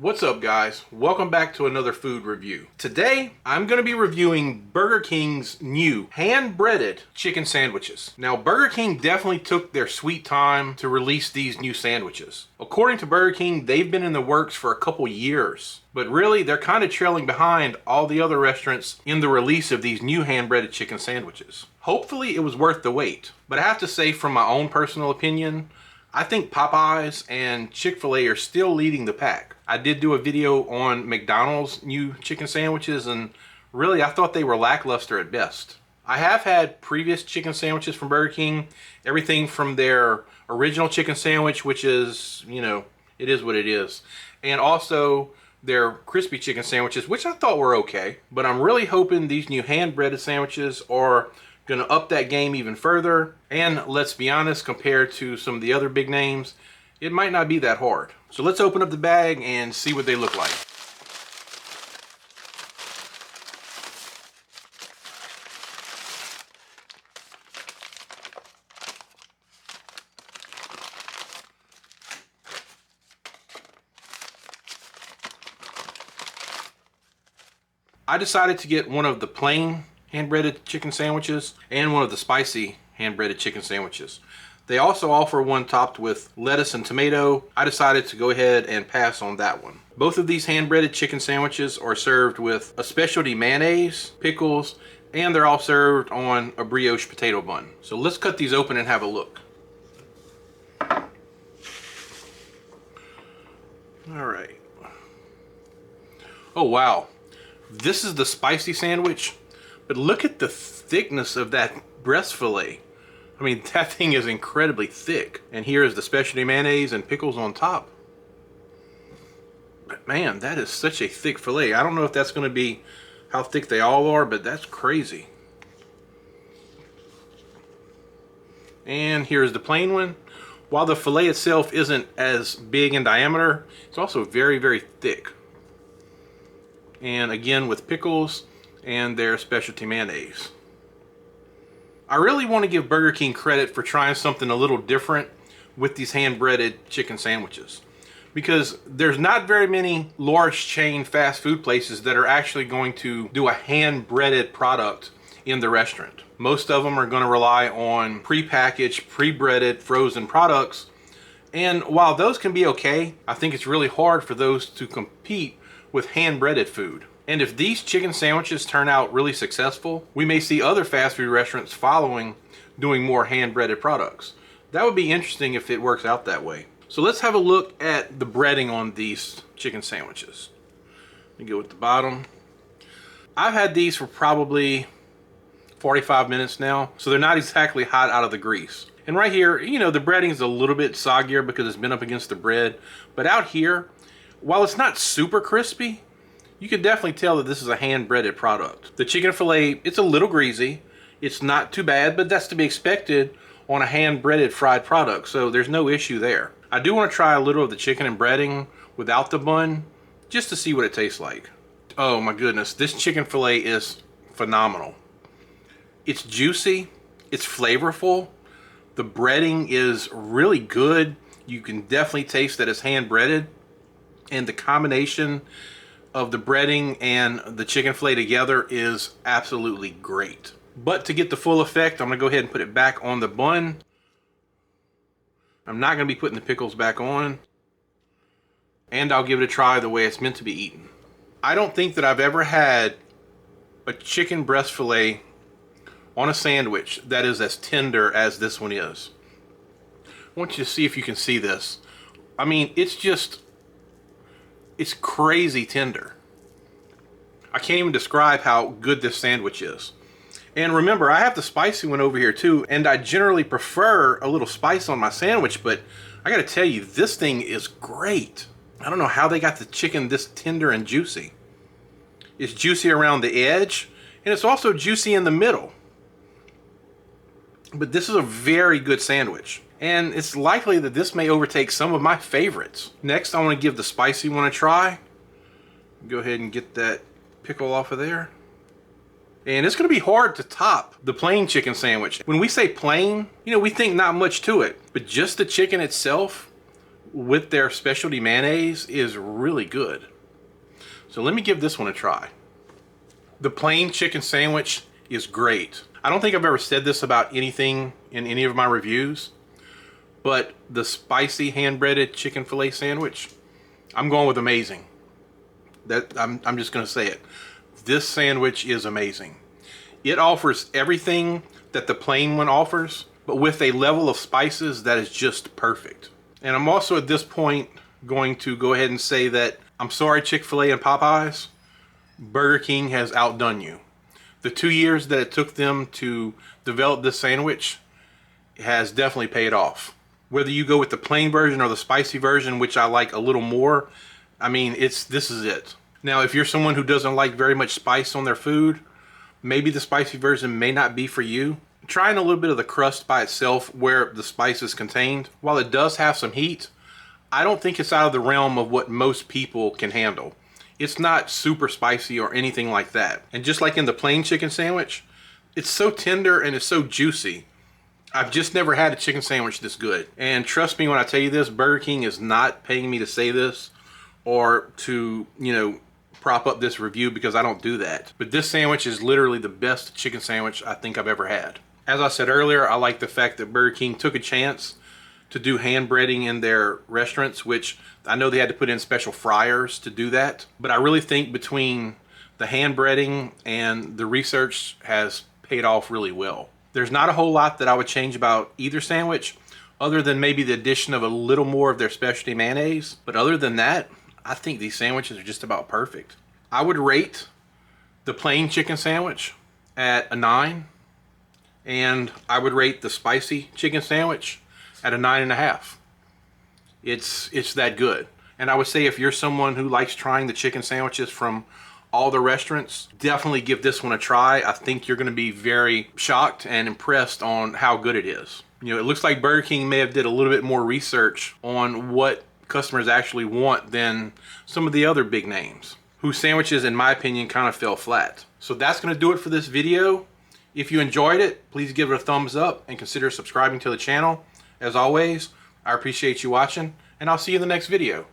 What's up, guys? Welcome back to another food review. Today, I'm going to be reviewing Burger King's new hand-breaded chicken sandwiches. Now, Burger King definitely took their sweet time to release these new sandwiches. According to Burger King, they've been in the works for a couple years, but really, they're kind of trailing behind all the other restaurants in the release of these new hand-breaded chicken sandwiches. Hopefully, it was worth the wait, but I have to say, from my own personal opinion, I think Popeyes and Chick-fil-A are still leading the pack. I did do a video on McDonald's new chicken sandwiches, and really I thought they were lackluster at best. I have had previous chicken sandwiches from Burger King, everything from their original chicken sandwich, which is, it is what it is, and also their crispy chicken sandwiches, which I thought were okay. But I'm really hoping these new hand-breaded sandwiches are gonna up that game even further, and let's be honest, compared to some of the other big names, it might not be that hard. So let's open up the bag and see what they look like. I decided to get one of the plain hand-breaded chicken sandwiches and one of the spicy hand-breaded chicken sandwiches. They also offer one topped with lettuce and tomato. I decided to go ahead and pass on that one. Both of these hand-breaded chicken sandwiches are served with a specialty mayonnaise, pickles, and they're all served on a brioche potato bun. So let's cut these open and have a look. All right. Oh wow, this is the spicy sandwich. But look at the thickness of that breast fillet. I mean, that thing is incredibly thick. And here is the specialty mayonnaise and pickles on top. But man, that is such a thick fillet. I don't know if that's going to be how thick they all are, but that's crazy. And here's the plain one. While the fillet itself isn't as big in diameter, it's also very, very thick. And again, with pickles and their specialty mayonnaise. I really want to give Burger King credit for trying something a little different with these hand-breaded chicken sandwiches, because there's not very many large chain fast food places that are actually going to do a hand-breaded product in the restaurant. Most of them are going to rely on pre-packaged, pre-breaded, frozen products, and while those can be okay, I think it's really hard for those to compete with hand-breaded food. And if these chicken sandwiches turn out really successful, we may see other fast food restaurants following, doing more hand-breaded products. That would be interesting if it works out that way. So let's have a look at the breading on these chicken sandwiches. Let me go with the bottom. I've had these for probably 45 minutes now, so they're not exactly hot out of the grease. And right here, the breading is a little bit soggier because it's been up against the bread. But out here, while it's not super crispy, you can definitely tell that this is a hand-breaded product. The chicken fillet, it's a little greasy. It's not too bad, but that's to be expected on a hand-breaded fried product, so there's no issue there. I do want to try a little of the chicken and breading without the bun, just to see what it tastes like. Oh my goodness, this chicken fillet is phenomenal. It's juicy, it's flavorful, the breading is really good. You can definitely taste that it's hand-breaded, and the combination of the breading and the chicken fillet together is absolutely great. But to get the full effect, I'm gonna go ahead and put it back on the bun. I'm not gonna be putting the pickles back on, and I'll give it a try the way it's meant to be eaten. I don't think that I've ever had a chicken breast fillet on a sandwich that is as tender as this one is. I want you to see if you can see this. I mean, it's crazy tender. I can't even describe how good this sandwich is. And remember, I have the spicy one over here too, and I generally prefer a little spice on my sandwich, but I gotta tell you, this thing is great. I don't know how they got the chicken this tender and juicy. It's juicy around the edge, and it's also juicy in the middle. But this is a very good sandwich, and it's likely that this may overtake some of my favorites. Next, I want to give the spicy one a try. Go ahead and get that pickle off of there. And it's going to be hard to top the plain chicken sandwich. When we say plain, we think not much to it. But just the chicken itself with their specialty mayonnaise is really good. So let me give this one a try. The plain chicken sandwich is great. I don't think I've ever said this about anything in any of my reviews, but the spicy hand-breaded chicken fillet sandwich, I'm going with amazing. I'm just going to say it. This sandwich is amazing. It offers everything that the plain one offers, but with a level of spices that is just perfect. And I'm also at this point going to go ahead and say that I'm sorry, Chick-fil-A and Popeyes, Burger King has outdone you. The 2 years that it took them to develop this sandwich has definitely paid off. Whether you go with the plain version or the spicy version, which I like a little more, I mean, this is it. Now, if you're someone who doesn't like very much spice on their food, maybe the spicy version may not be for you. Trying a little bit of the crust by itself where the spice is contained, while it does have some heat, I don't think it's out of the realm of what most people can handle. It's not super spicy or anything like that. And just like in the plain chicken sandwich, it's so tender and it's so juicy. I've just never had a chicken sandwich this good. And trust me when I tell you this, Burger King is not paying me to say this or to, prop up this review, because I don't do that. But this sandwich is literally the best chicken sandwich I think I've ever had. As I said earlier, I like the fact that Burger King took a chance to do hand breading in their restaurants, which I know they had to put in special fryers to do that. But I really think between the hand breading and the research has paid off really well. There's not a whole lot that I would change about either sandwich, other than maybe the addition of a little more of their specialty mayonnaise. But other than that, I think these sandwiches are just about perfect. I would rate the plain chicken sandwich at a 9, and I would rate the spicy chicken sandwich at a 9.5. It's that good. And I would say if you're someone who likes trying the chicken sandwiches from all the restaurants, definitely give this one a try. I think you're going to be very shocked and impressed on how good it is. It looks like Burger King may have did a little bit more research on what customers actually want than some of the other big names, whose sandwiches, in my opinion, kind of fell flat. So that's going to do it for this video. If you enjoyed it, please give it a thumbs up and consider subscribing to the channel. As always, I appreciate you watching, and I'll see you in the next video.